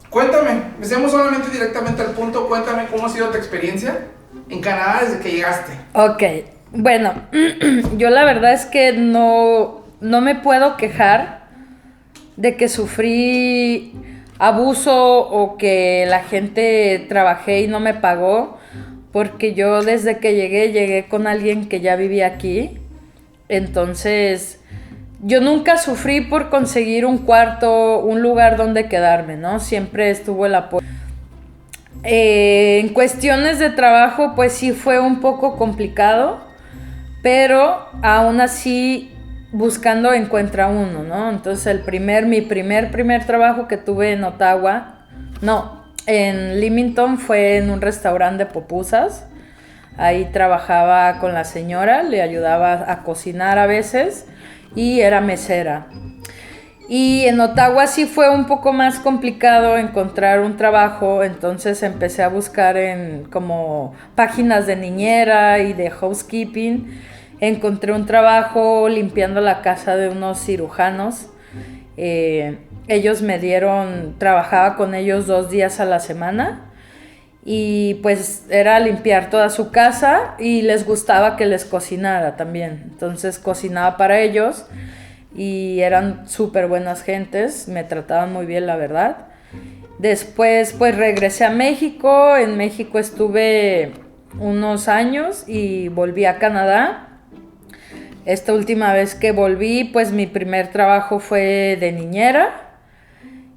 Cuéntame, empecemos solamente directamente al punto. Cuéntame cómo ha sido tu experiencia en Canadá desde que llegaste. Ok, bueno, yo la verdad es que no me puedo quejar de que sufrí abuso o que la gente trabajé y no me pagó, porque yo desde que llegué con alguien que ya vivía aquí. Entonces yo nunca sufrí por conseguir un cuarto, un lugar donde quedarme, ¿no? Siempre estuvo el apoyo. En cuestiones de trabajo, pues sí fue un poco complicado, pero aún así buscando encuentra uno, ¿no? Entonces mi primer trabajo que tuve en Ottawa, no, en Leamington, fue en un restaurante de pupusas. Ahí trabajaba con la señora, le ayudaba a cocinar a veces y era mesera. Y en Ottawa sí fue un poco más complicado encontrar un trabajo, entonces empecé a buscar en como páginas de niñera y de housekeeping. Encontré un trabajo limpiando la casa de unos cirujanos. Ellos trabajaba con ellos 2 días a la semana y pues era limpiar toda su casa y les gustaba que les cocinara también. Entonces cocinaba para ellos y eran súper buenas gentes, me trataban muy bien, la verdad. Después pues regresé a México, en México estuve unos años y volví a Canadá. Esta última vez que volví, pues mi primer trabajo fue de niñera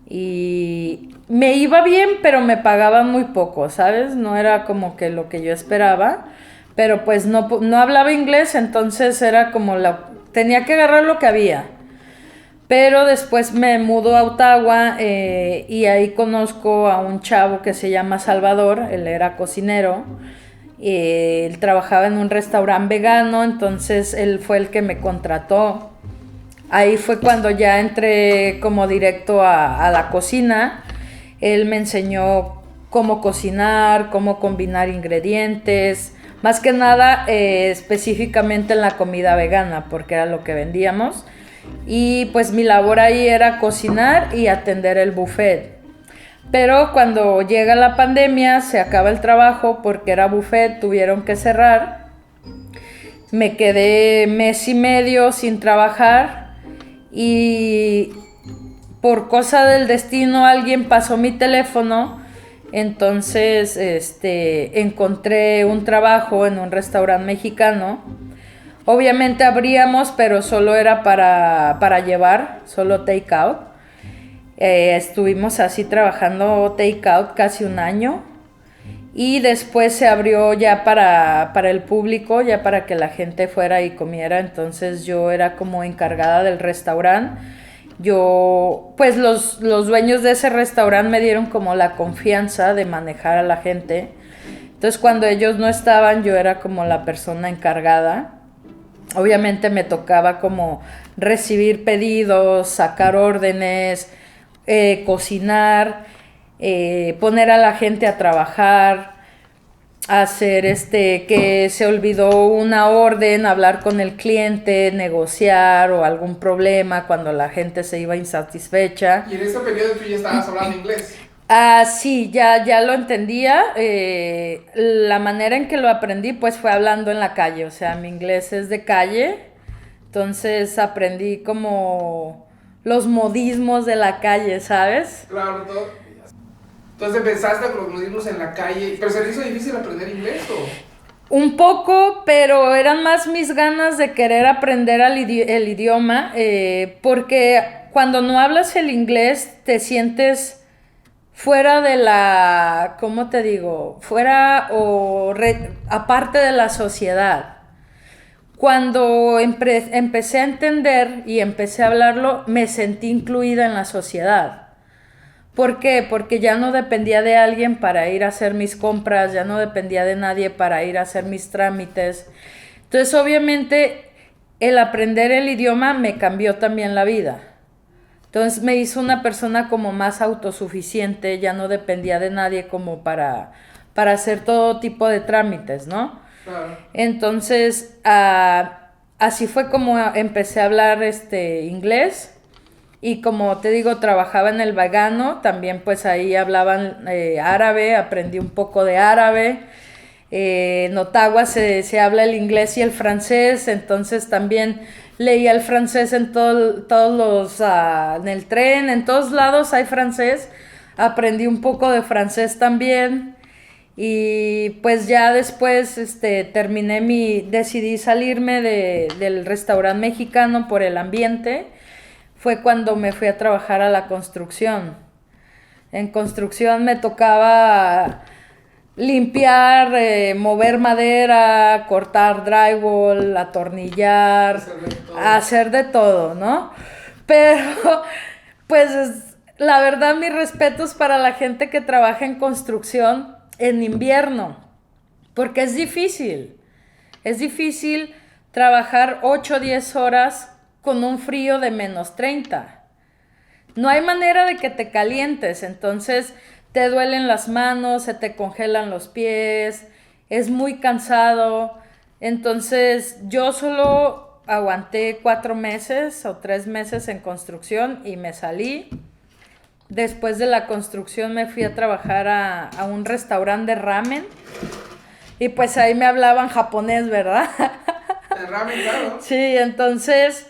y me iba bien, pero me pagaban muy poco, ¿sabes? No era como que lo que yo esperaba, pero pues no hablaba inglés, entonces era como tenía que agarrar lo que había. Pero después me mudo a Ottawa y ahí conozco a un chavo que se llama Salvador, él era cocinero, él trabajaba en un restaurante vegano, entonces él fue el que me contrató. Ahí fue cuando ya entré como directo a la cocina. Él me enseñó cómo cocinar, cómo combinar ingredientes, más que nada específicamente en la comida vegana, porque era lo que vendíamos. Y pues mi labor ahí era cocinar y atender el buffet. Pero cuando llega la pandemia, se acaba el trabajo porque era buffet, tuvieron que cerrar. Me quedé mes y medio sin trabajar y por cosa del destino alguien pasó mi teléfono. Entonces encontré un trabajo en un restaurante mexicano. Obviamente abríamos, pero solo era para llevar, solo take out. Estuvimos así trabajando take out casi un año y después se abrió ya para el público, ya para que la gente fuera y comiera. Entonces yo era como encargada del restaurante. Pues los dueños de ese restaurante me dieron como la confianza de manejar a la gente. Entonces cuando ellos no estaban, yo era como la persona encargada. Obviamente me tocaba como recibir pedidos, sacar órdenes, cocinar, poner a la gente a trabajar, hacer que se olvidó una orden, hablar con el cliente, negociar o algún problema cuando la gente se iba insatisfecha. Y en ese periodo tú ya estabas hablando inglés. Sí, ya lo entendía. La manera en que lo aprendí pues fue hablando en la calle, o sea, mi inglés es de calle, entonces aprendí como los modismos de la calle, ¿sabes? Claro, todo. Entonces empezaste con los modismos en la calle. ¿Pero se te hizo difícil aprender inglés o...? Un poco, pero eran más mis ganas de querer aprender el idioma, porque cuando no hablas el inglés te sientes fuera de ¿cómo te digo? Fuera aparte de la sociedad. Cuando empecé a entender y empecé a hablarlo, me sentí incluida en la sociedad. ¿Por qué? Porque ya no dependía de alguien para ir a hacer mis compras, ya no dependía de nadie para ir a hacer mis trámites. Entonces, obviamente, el aprender el idioma me cambió también la vida. Entonces me hizo una persona como más autosuficiente, ya no dependía de nadie como para hacer todo tipo de trámites, ¿no? Claro. Entonces, así fue como empecé a hablar inglés. Y como te digo, trabajaba en el vegano, también pues ahí hablaban árabe, aprendí un poco de árabe. En Ottawa se habla el inglés y el francés, entonces también leía el francés en todos los, en el tren, en todos lados hay francés. Aprendí un poco de francés también. Y pues ya después decidí salirme del restaurante mexicano por el ambiente. Fue cuando me fui a trabajar a la construcción. En construcción me tocaba limpiar, mover madera, cortar drywall, atornillar, hacer de todo, ¿no? Pero, pues, la verdad, mis respetos para la gente que trabaja en construcción en invierno, porque es difícil. Es difícil trabajar 8 o 10 horas con un frío de -30. No hay manera de que te calientes, entonces te duelen las manos, se te congelan los pies, es muy cansado. Entonces yo solo aguanté 4 meses o 3 meses en construcción y me salí. Después de la construcción me fui a trabajar a un restaurante de ramen y pues ahí me hablaban japonés, ¿verdad? El ramen, claro. Sí, entonces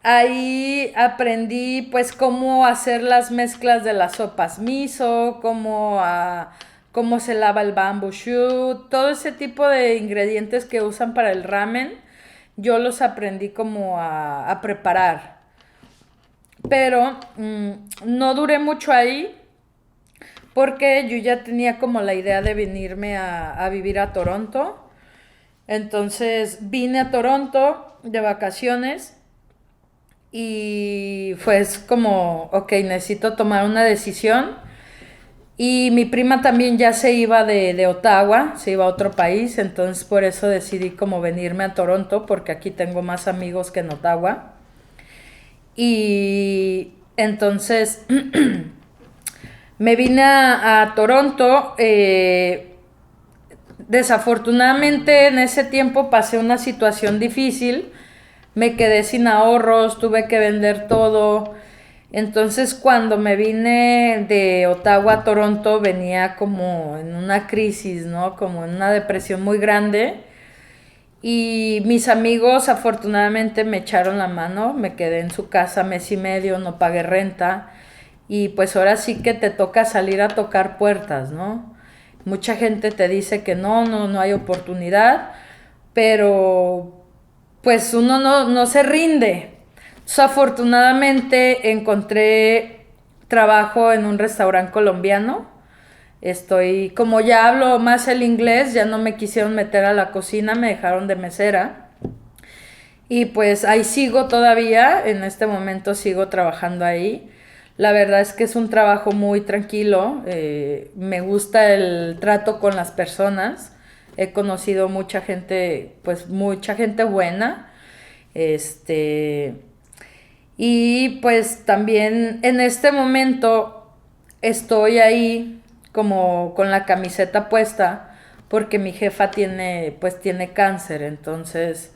ahí aprendí pues cómo hacer las mezclas de las sopas miso, cómo se lava el bamboo shoot, todo ese tipo de ingredientes que usan para el ramen, yo los aprendí como a preparar. Pero no duré mucho ahí porque yo ya tenía como la idea de venirme a vivir a Toronto. Entonces vine a Toronto de vacaciones y fue como, ok, necesito tomar una decisión. Y mi prima también ya se iba de Ottawa, se iba a otro país, entonces por eso decidí como venirme a Toronto, porque aquí tengo más amigos que en Ottawa. Y entonces me vine a Toronto. Desafortunadamente en ese tiempo pasé una situación difícil, me quedé sin ahorros, tuve que vender todo. Entonces cuando me vine de Ottawa a Toronto venía como en una crisis, ¿no? Como en una depresión muy grande. Y mis amigos afortunadamente me echaron la mano, me quedé en su casa mes y medio, no pagué renta. Y pues ahora sí que te toca salir a tocar puertas, ¿no? Mucha gente te dice que no hay oportunidad, pero pues uno no se rinde. Entonces, afortunadamente encontré trabajo en un restaurante colombiano. Como ya hablo más el inglés, ya no me quisieron meter a la cocina, me dejaron de mesera. Y pues ahí sigo todavía, en este momento sigo trabajando ahí. La verdad es que es un trabajo muy tranquilo, me gusta el trato con las personas, he conocido mucha gente, pues mucha gente buena, y pues también en este momento estoy ahí como con la camiseta puesta porque mi jefa tiene cáncer, entonces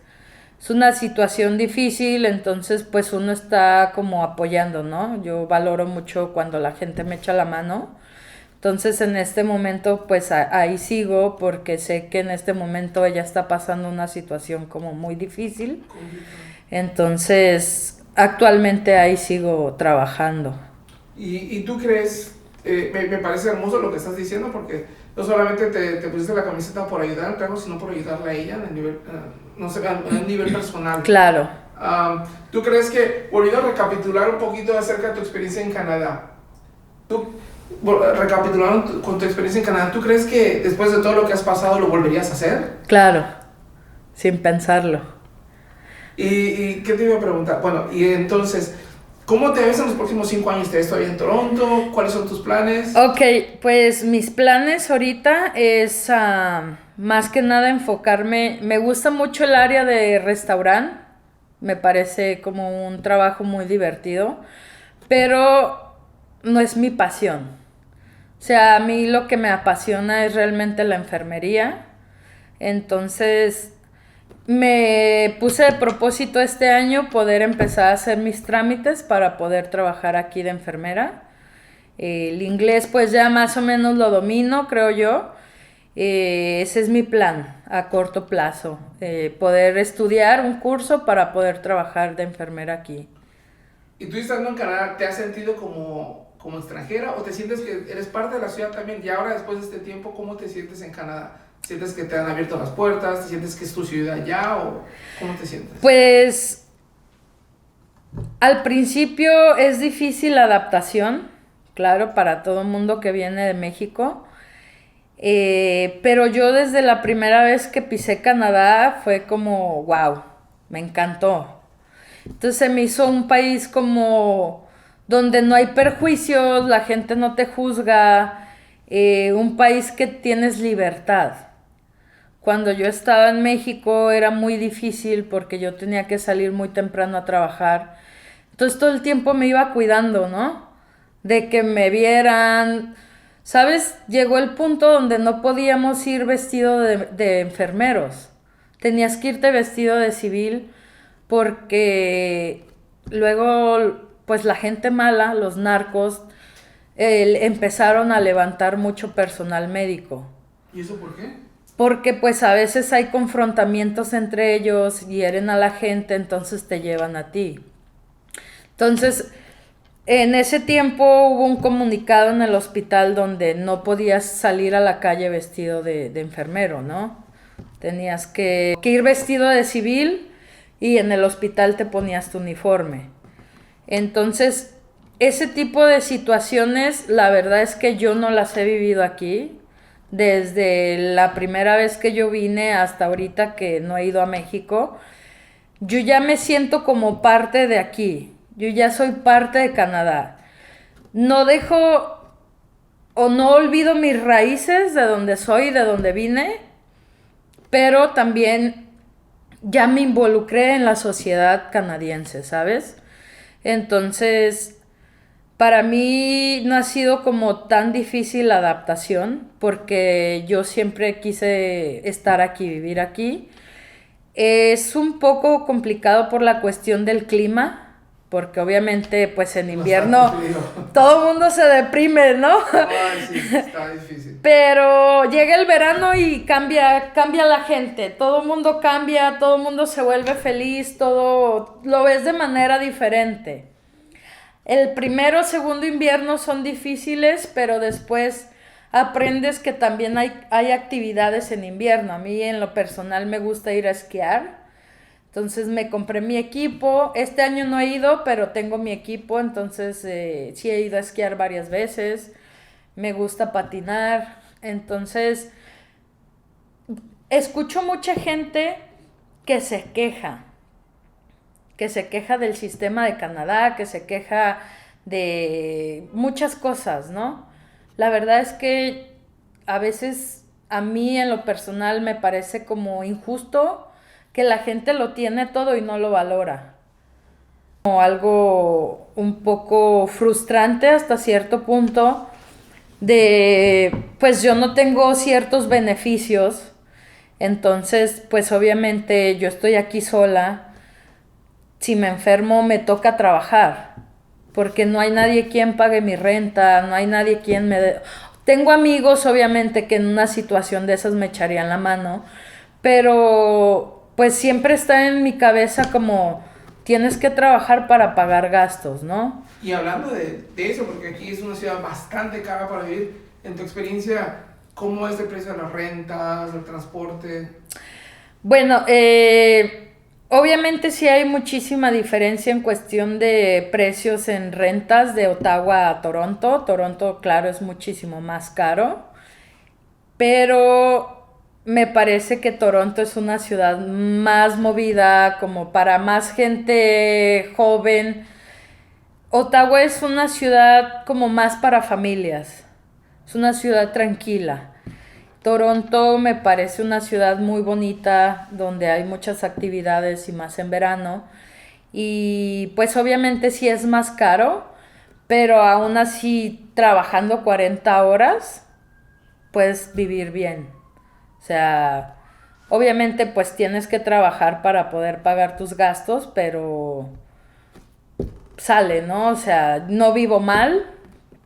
es una situación difícil, entonces pues uno está como apoyando, ¿no? Yo valoro mucho cuando la gente me echa la mano. Entonces en este momento pues ahí sigo porque sé que en este momento ella está pasando una situación como muy difícil. Entonces actualmente ahí sigo trabajando. ¿Y tú crees, me parece hermoso lo que estás diciendo porque no solamente te pusiste la camiseta por ayudar al cargo, sino por ayudarla a ella a nivel, no sé, a nivel personal. Claro. ¿Tú crees que, volviendo a recapitular un poquito acerca de tu experiencia en Canadá, recapitulando con tu experiencia en Canadá, ¿tú crees que después de todo lo que has pasado lo volverías a hacer? Claro, sin pensarlo. ¿Y qué te iba a preguntar? Bueno, y entonces, ¿cómo te ves en los próximos 5 años? ¿Te ves todavía en Toronto? ¿Cuáles son tus planes? Ok, pues mis planes ahorita es más que nada enfocarme. Me gusta mucho el área de restaurante, me parece como un trabajo muy divertido, pero no es mi pasión. O sea, a mí lo que me apasiona es realmente la enfermería. Entonces, me puse de propósito este año poder empezar a hacer mis trámites para poder trabajar aquí de enfermera. El inglés pues ya más o menos lo domino, creo yo. Ese es mi plan a corto plazo, poder estudiar un curso para poder trabajar de enfermera aquí. ¿Y tú estando en Canadá, te has sentido como extranjera o te sientes que eres parte de la ciudad también? Y ahora, después de este tiempo, ¿cómo te sientes en Canadá? ¿Sientes que te han abierto las puertas? ¿Te sientes que es tu ciudad ya o cómo te sientes? Pues al principio es difícil la adaptación, claro, para todo el mundo que viene de México. Pero yo desde la primera vez que pisé Canadá fue como, wow, me encantó. Entonces se me hizo un país como donde no hay perjuicios, la gente no te juzga, un país que tienes libertad. Cuando yo estaba en México era muy difícil porque yo tenía que salir muy temprano a trabajar. Entonces todo el tiempo me iba cuidando, ¿no? De que me vieran. ¿Sabes? Llegó el punto donde no podíamos ir vestido de enfermeros. Tenías que irte vestido de civil porque luego, pues la gente mala, los narcos, empezaron a levantar mucho personal médico. ¿Y eso por qué? Porque pues a veces hay confrontamientos entre ellos, hieren a la gente, entonces te llevan a ti. Entonces, en ese tiempo hubo un comunicado en el hospital donde no podías salir a la calle vestido de enfermero, ¿no? Tenías que ir vestido de civil y en el hospital te ponías tu uniforme. Entonces, ese tipo de situaciones, la verdad es que yo no las he vivido aquí. Desde la primera vez que yo vine hasta ahorita que no he ido a México, yo ya me siento como parte de aquí. Yo ya soy parte de Canadá. No dejo o no olvido mis raíces de donde soy, de donde vine, pero también ya me involucré en la sociedad canadiense, ¿sabes? Entonces, para mí no ha sido como tan difícil la adaptación porque yo siempre quise estar aquí, vivir aquí. Es un poco complicado por la cuestión del clima, porque obviamente pues en invierno todo el mundo se deprime, ¿no? Ay, sí, está difícil. Pero llega el verano y cambia la gente, todo el mundo cambia, todo el mundo se vuelve feliz, todo lo ves de manera diferente. El primero o segundo invierno son difíciles, pero después aprendes que también hay actividades en invierno. A mí en lo personal me gusta ir a esquiar. Entonces me compré mi equipo. Este año no he ido, pero tengo mi equipo. Entonces sí he ido a esquiar varias veces. Me gusta patinar. Entonces escucho mucha gente que se queja del sistema de Canadá, que se queja de muchas cosas, ¿no? La verdad es que a veces a mí en lo personal me parece como injusto que la gente lo tiene todo y no lo valora. Como algo un poco frustrante hasta cierto punto de, pues yo no tengo ciertos beneficios, entonces pues obviamente yo estoy aquí sola. Si me enfermo me toca trabajar, porque no hay nadie quien pague mi renta, no hay nadie quien me Tengo amigos, obviamente, que en una situación de esas me echarían la mano, pero pues siempre está en mi cabeza como tienes que trabajar para pagar gastos, ¿no? Y hablando de eso, porque aquí es una ciudad bastante cara para vivir, en tu experiencia, ¿cómo es el precio de las rentas, del transporte? Bueno, obviamente sí hay muchísima diferencia en cuestión de precios en rentas de Ottawa a Toronto. Toronto, claro, es muchísimo más caro, pero me parece que Toronto es una ciudad más movida, como para más gente joven. Ottawa es una ciudad como más para familias, es una ciudad tranquila. Toronto me parece una ciudad muy bonita, donde hay muchas actividades y más en verano. Y pues obviamente sí es más caro, pero aún así trabajando 40 horas puedes vivir bien. O sea, Obviamente pues tienes que trabajar para poder pagar tus gastos, pero sale, ¿no? O sea, no vivo mal,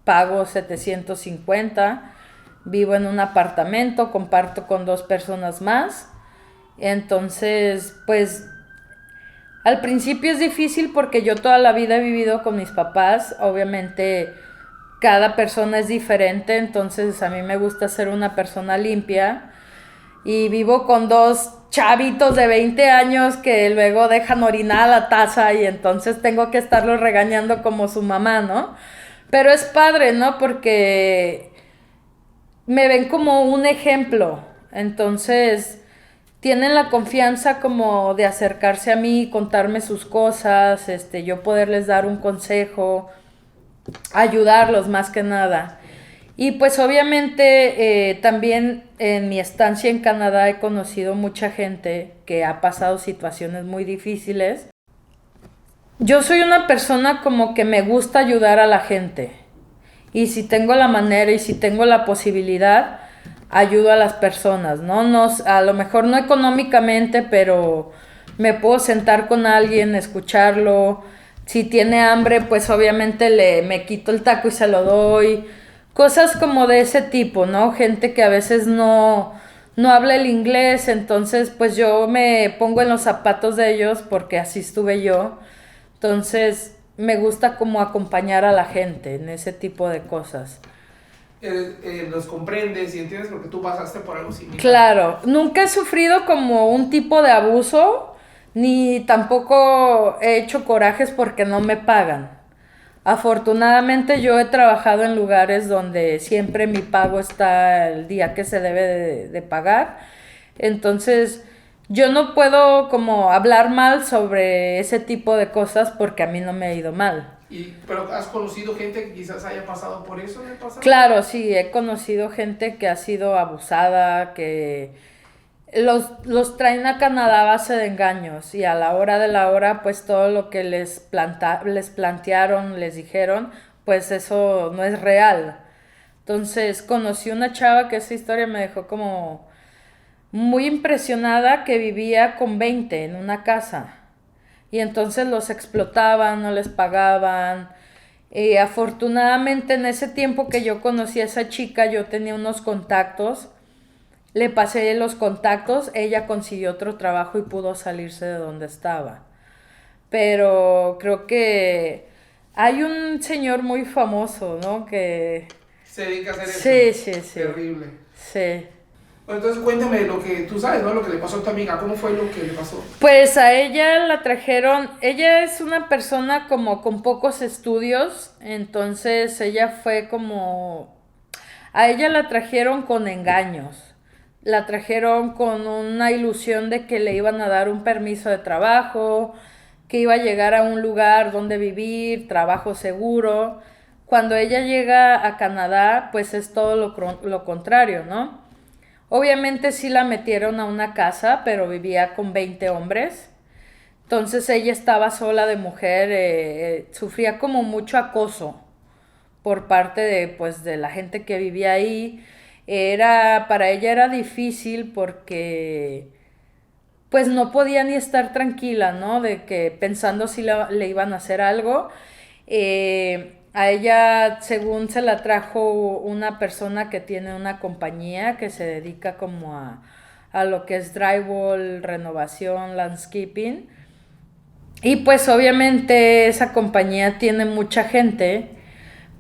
pago 750, vivo en un apartamento, comparto con 2 personas más. Entonces, pues al principio es difícil porque yo toda la vida he vivido con mis papás. Obviamente cada persona es diferente, entonces a mí me gusta ser una persona limpia. Y vivo con 2 chavitos de 20 años que luego dejan orinar a la taza y entonces tengo que estarlos regañando como su mamá, ¿no? Pero es padre, ¿no? Porque me ven como un ejemplo. Entonces tienen la confianza como de acercarse a mí, contarme sus cosas, yo poderles dar un consejo, ayudarlos más que nada. Y pues obviamente también en mi estancia en Canadá he conocido mucha gente que ha pasado situaciones muy difíciles. Yo soy una persona como que me gusta ayudar a la gente. Y si tengo la manera y si tengo la posibilidad, ayudo a las personas, ¿no? No, a lo mejor no económicamente, pero me puedo sentar con alguien, escucharlo. Si tiene hambre, pues obviamente me quito el taco y se lo doy. Cosas como de ese tipo, ¿no? Gente que a veces no habla el inglés, entonces pues yo me pongo en los zapatos de ellos porque así estuve yo. Entonces me gusta como acompañar a la gente en ese tipo de cosas. Los comprendes y entiendes porque tú pasaste por algo similar. Claro, nunca he sufrido como un tipo de abuso, ni tampoco he hecho corajes porque no me pagan. Afortunadamente yo he trabajado en lugares donde siempre mi pago está el día que se debe de pagar. Entonces yo no puedo como hablar mal sobre ese tipo de cosas porque a mí no me ha ido mal. ¿Pero has conocido gente que quizás haya pasado por eso en el pasado? Claro, sí, he conocido gente que ha sido abusada, que los traen a Canadá a base de engaños y a la hora de la hora, pues todo lo que les plantearon, les dijeron, pues eso no es real. Entonces conocí una chava que esa historia me dejó como muy impresionada, que vivía con 20 en una casa y entonces los explotaban, no les pagaban. Afortunadamente en ese tiempo que yo conocí a esa chica yo tenía unos contactos. Le pasé los contactos, ella consiguió otro trabajo y pudo salirse de donde estaba. Pero creo que hay un señor muy famoso, ¿no? Que se dedica a hacer eso. Sí, sí, sí. Terrible. Sí. Bueno, entonces cuéntame lo que tú sabes, ¿no? Lo que le pasó a tu amiga. ¿Cómo fue lo que le pasó? Pues a ella la trajeron, ella es una persona como con pocos estudios, entonces ella fue como, a ella la trajeron con engaños. La trajeron con una ilusión de que le iban a dar un permiso de trabajo, que iba a llegar a un lugar donde vivir, trabajo seguro. Cuando ella llega a Canadá, pues es todo lo contrario, ¿no? Obviamente sí la metieron a una casa, pero vivía con 20 hombres. Entonces ella estaba sola de mujer, sufría como mucho acoso por parte de, pues, de la gente que vivía ahí. Para ella era difícil porque pues no podía ni estar tranquila, ¿no? De que pensando si le iban a hacer algo. A ella, según se la trajo una persona que tiene una compañía que se dedica como a lo que es drywall, renovación, landscaping. Y pues obviamente esa compañía tiene mucha gente,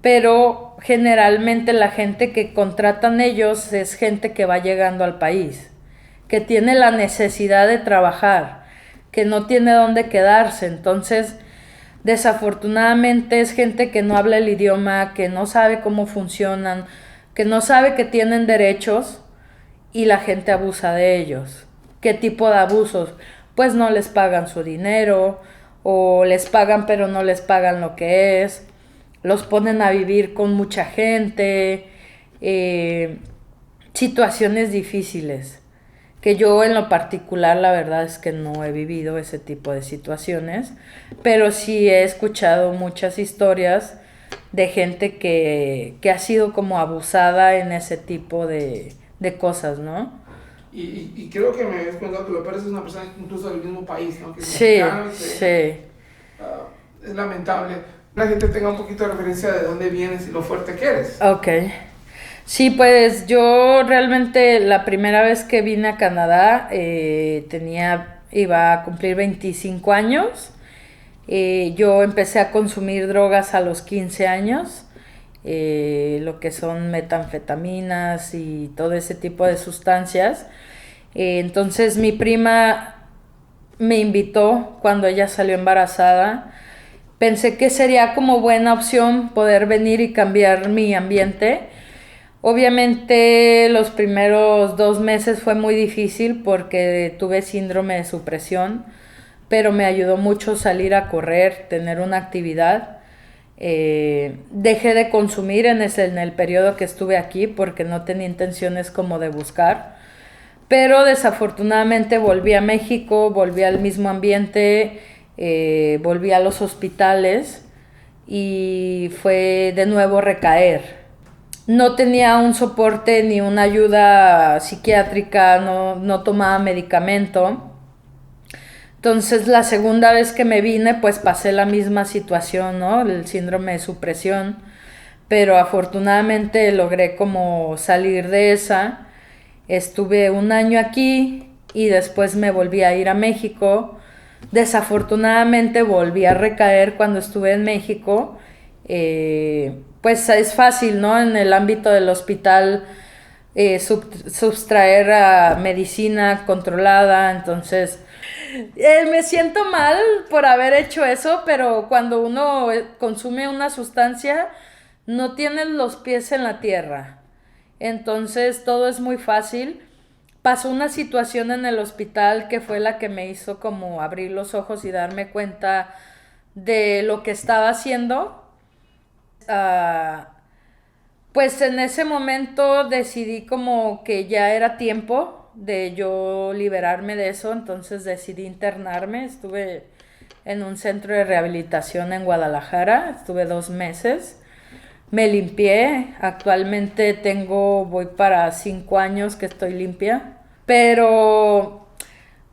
pero generalmente la gente que contratan ellos es gente que va llegando al país, que tiene la necesidad de trabajar, que no tiene dónde quedarse. Entonces, desafortunadamente es gente que no habla el idioma, que no sabe cómo funcionan, que no sabe que tienen derechos y la gente abusa de ellos. ¿Qué tipo de abusos? Pues no les pagan su dinero o les pagan pero no les pagan lo que es. Los ponen a vivir con mucha gente, situaciones difíciles, que yo en lo particular la verdad es que no he vivido ese tipo de situaciones, pero sí he escuchado muchas historias de gente que ha sido como abusada en ese tipo de cosas, ¿no? Y creo que me habías contado que López es una persona incluso del mismo país, ¿no? Que es Sí, mexicano, sí. es lamentable. La gente tenga un poquito de referencia de dónde vienes y lo fuerte que eres. Ok. Sí, pues yo realmente la primera vez que vine a Canadá iba a cumplir 25 años. Yo empecé a consumir drogas a los 15 años, lo que son metanfetaminas y todo ese tipo de sustancias. Entonces mi prima me invitó cuando ella salió embarazada. Pensé que sería como buena opción poder venir y cambiar mi ambiente. Obviamente los primeros 2 meses fue muy difícil porque tuve síndrome de supresión, pero me ayudó mucho salir a correr, tener una actividad. Dejé de consumir en el periodo que estuve aquí porque no tenía intenciones como de buscar. Pero desafortunadamente volví a México, volví al mismo ambiente, volví a los hospitales y fue de nuevo recaer. No tenía un soporte ni una ayuda psiquiátrica, no tomaba medicamento. Entonces la segunda vez que me vine pues pasé la misma situación, ¿no? El síndrome de supresión, pero afortunadamente logré como salir de esa. Estuve un año aquí y después me volví a ir a México. Desafortunadamente volví a recaer cuando estuve en México. Pues es fácil, ¿no? En el ámbito del hospital sustraer a medicina controlada, entonces me siento mal por haber hecho eso, pero cuando uno consume una sustancia no tienes los pies en la tierra. Entonces todo es muy fácil. Pasó una situación en el hospital que fue la que me hizo como abrir los ojos y darme cuenta de lo que estaba haciendo. Ah, pues en ese momento decidí como que ya era tiempo de yo liberarme de eso, entonces decidí internarme. Estuve en un centro de rehabilitación en Guadalajara, estuve 2 meses. Me limpié, actualmente voy para 5 años que estoy limpia, pero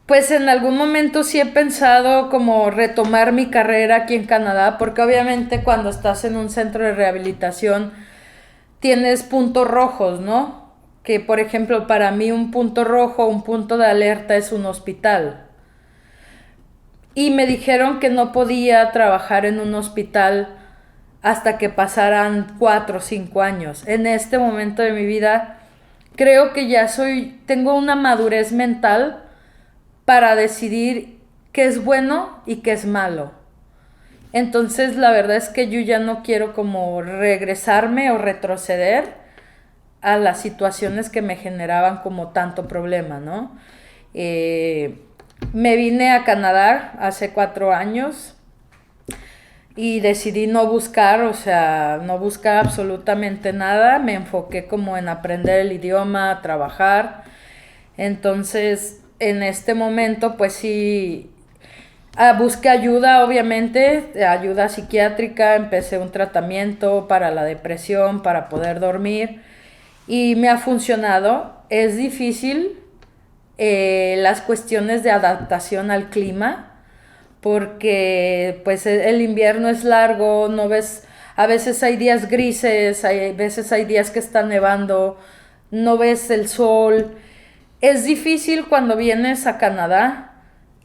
pues en algún momento sí he pensado como retomar mi carrera aquí en Canadá, porque obviamente cuando estás en un centro de rehabilitación tienes puntos rojos, ¿no? Que por ejemplo para mí un punto rojo, un punto de alerta es un hospital. Y me dijeron que no podía trabajar en un hospital hasta que pasaran 4 o 5 años. En este momento de mi vida creo que tengo una madurez mental para decidir qué es bueno y qué es malo. Entonces la verdad es que yo ya no quiero como regresarme o retroceder a las situaciones que me generaban como tanto problema, ¿no? Me vine a Canadá hace 4 años y decidí no buscar, o sea, no buscar absolutamente nada. Me enfoqué como en aprender el idioma, trabajar. Entonces, en este momento, pues sí, busqué ayuda, obviamente, ayuda psiquiátrica, empecé un tratamiento para la depresión, para poder dormir y me ha funcionado. Es difícil las cuestiones de adaptación al clima porque pues el invierno es largo, no ves, a veces hay días grises, a veces hay días que está nevando, no ves el sol. Es difícil cuando vienes a Canadá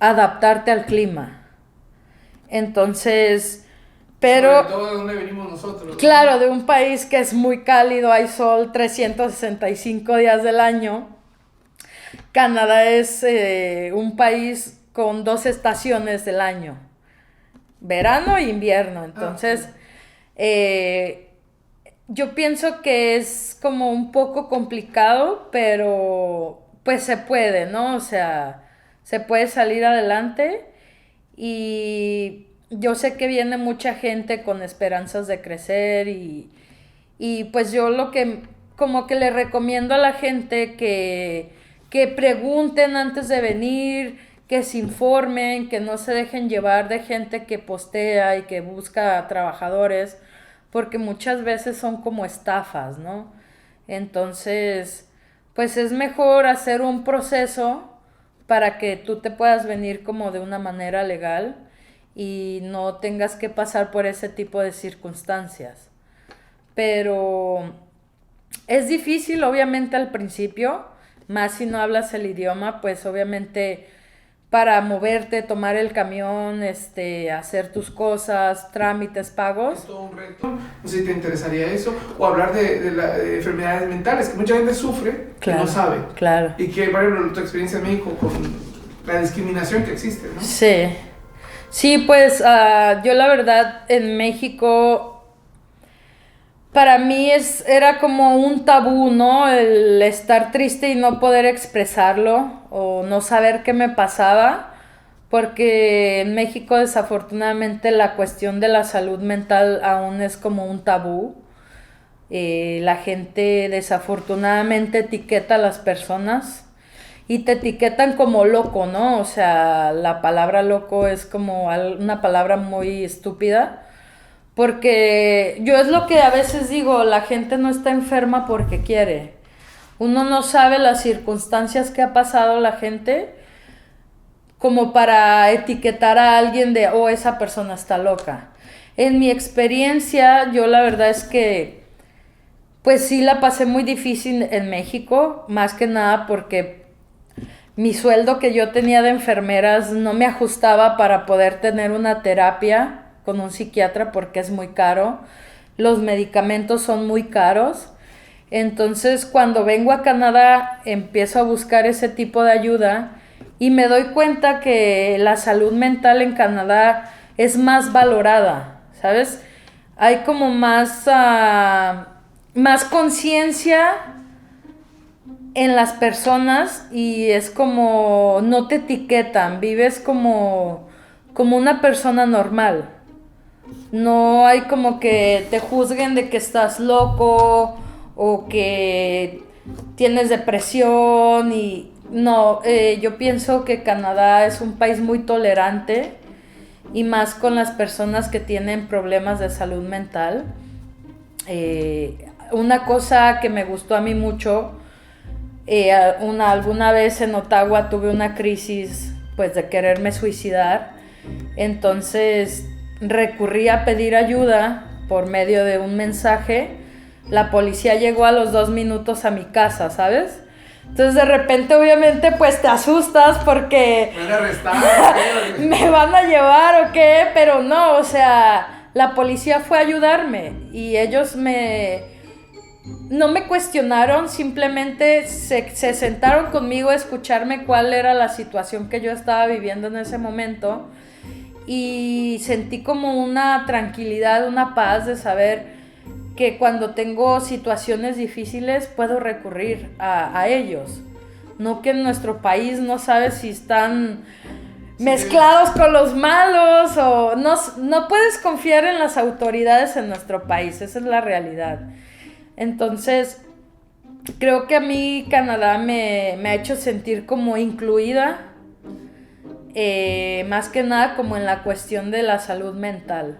adaptarte al clima. Entonces, pero sobre todo de dónde venimos nosotros, ¿no? claro, de un país que es muy cálido, hay sol 365 días del año. Canadá es un país con 2 estaciones del año, verano e invierno. Entonces, yo pienso que es como un poco complicado, pero pues se puede, ¿no? O sea, se puede salir adelante y yo sé que viene mucha gente con esperanzas de crecer y pues yo lo que como que le recomiendo a la gente que pregunten antes de venir, que se informen, que no se dejen llevar de gente que postea y que busca trabajadores, porque muchas veces son como estafas, ¿no? Entonces, pues es mejor hacer un proceso para que tú te puedas venir como de una manera legal y no tengas que pasar por ese tipo de circunstancias. Pero es difícil, obviamente, al principio, más si no hablas el idioma, pues obviamente para moverte, tomar el camión, hacer tus cosas, trámites, pagos. Es todo un reto. No sé si te interesaría eso. O hablar de enfermedades mentales, que mucha gente sufre Claro, y no sabe. claro. Y que, por ejemplo, tu experiencia en México con la discriminación que existe, ¿no? Sí. Sí, pues yo la verdad en México para mí era como un tabú, ¿no? El estar triste y no poder expresarlo o no saber qué me pasaba, porque en México desafortunadamente la cuestión de la salud mental aún es como un tabú. La gente desafortunadamente etiqueta a las personas y te etiquetan como loco, ¿no? O sea, la palabra loco es como una palabra muy estúpida. Porque yo es lo que a veces digo, la gente no está enferma porque quiere. Uno no sabe las circunstancias que ha pasado la gente como para etiquetar a alguien de, oh, esa persona está loca. En mi experiencia, yo la verdad es que, pues sí la pasé muy difícil en México, más que nada porque mi sueldo que yo tenía de enfermeras no me ajustaba para poder tener una terapia con un psiquiatra porque es muy caro. Los medicamentos son muy caros. Entonces, cuando vengo a Canadá, empiezo a buscar ese tipo de ayuda y me doy cuenta que la salud mental en Canadá es más valorada, ¿sabes? Hay como más conciencia en las personas y es como no te etiquetan, vives como una persona normal. No hay como que te juzguen de que estás loco o que tienes depresión y no, yo pienso que Canadá es un país muy tolerante y más con las personas que tienen problemas de salud mental. Una cosa que me gustó a mí mucho, alguna vez en Ottawa tuve una crisis pues de quererme suicidar, entonces recurrí a pedir ayuda por medio de un mensaje. La policía llegó a los 2 minutos a mi casa, ¿sabes? Entonces de repente obviamente pues te asustas porque Me van a arrestar. me van a llevar o qué, pero no, o sea, la policía fue a ayudarme y ellos no me cuestionaron, simplemente se sentaron conmigo a escucharme cuál era la situación que yo estaba viviendo en ese momento y sentí como una tranquilidad, una paz de saber que cuando tengo situaciones difíciles puedo recurrir a ellos. No que en nuestro país no sabes si están mezclados con los malos o no puedes confiar en las autoridades en nuestro país, esa es la realidad. Entonces, creo que a mí Canadá me ha hecho sentir como incluida, más que nada como en la cuestión de la salud mental.